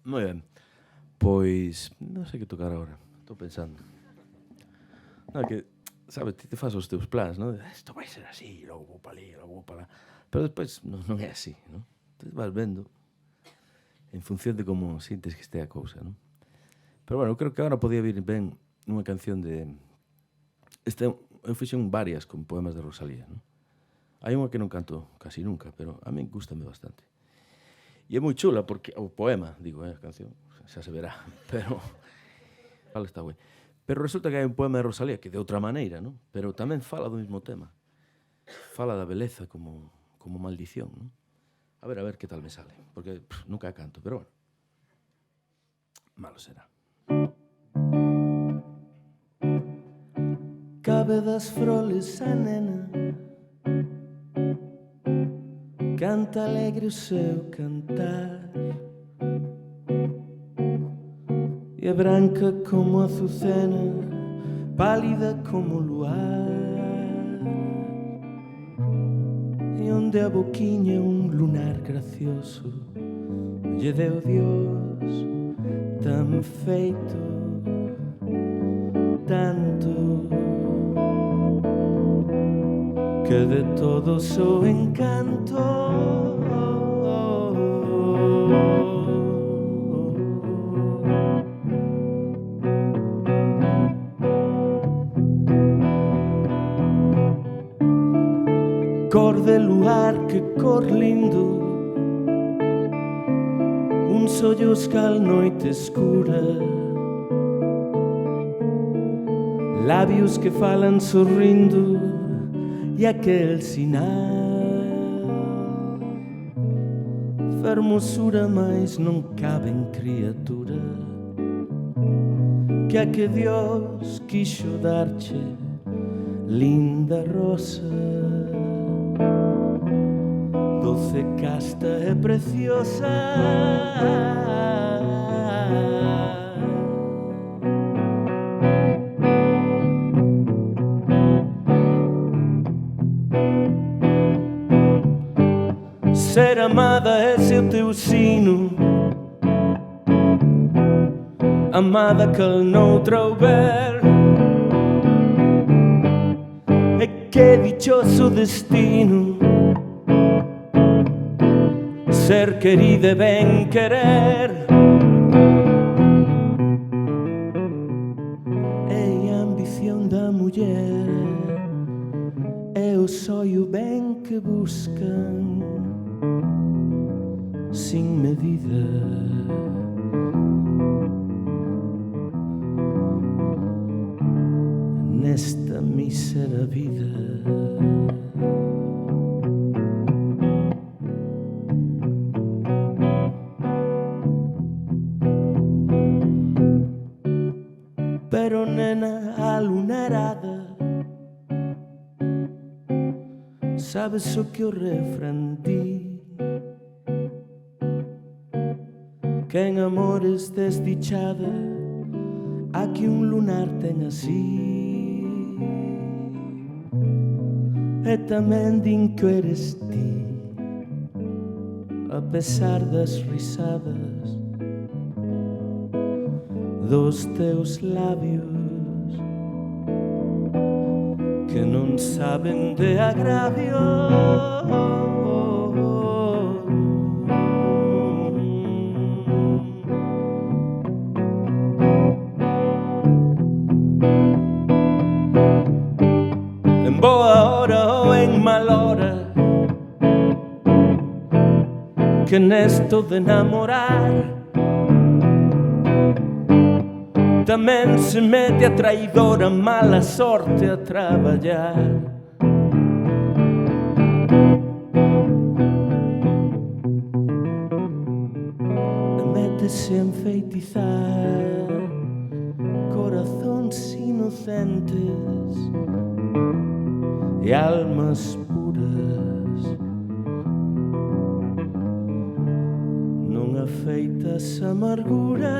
Moi ben. Pois, non sei que tocar agora. Estou pensando. Non, que, sabes, ti te faz os teus plans, non? Isto vai ser así, logo vou para ali, logo vou para lá. Pero despois non é así, non? Entón vas vendo en función de como sintes que estea a cousa, non? Pero bueno, eu creo que agora podía vir ben unha canción de... eu fixen varias con poemas de Rosalía, non? Hai unha que non canto casi nunca, pero a min gustame bastante. E é moi chula porque o poema, digo, a canción, xa se verá, pero fala está güey. Pero resulta que hai un poema de Rosalía que de outra maneira, non? Pero tamén fala do mesmo tema. Fala da beleza como maldición, non? A ver que tal me sale, porque nunca a canto, pero bueno. Malo será. Cabe das froles a nena, canta alegre o seu cantar, e é branca como a azucena, pálida como o luar, e onde a boquinha é un lunar gracioso, lle deu Dios tan feito, tanto, que de todo o seu encanto cor de luar, que cor lindo, un solloscal noite escura, labios que falan sorrindo, e aquel sinal, fermosura máis non cabe en criatura, que a que Dios quixo darche, linda rosa, doce, casta e preciosa. Ser amada é ser o teu sino, amada que noutra houber, e que dichoso destino ser querida e ben querer. É a ambición da muller, é o soio ben que buscan sin medida, nesta mísera vida. Pero nena alunarada, sabes o que o refrán di, que en amores desdichada a que un lunar ten así, e tamén din que eres ti, a pesar das risadas dos teus labios que non saben de agravio. En boa hora ou en mal hora, que nesto de namorar tamén se mete a traidora mala sorte a traballar. Métese a enfeitizar corazóns inocentes e almas puras, non afeitas amargura.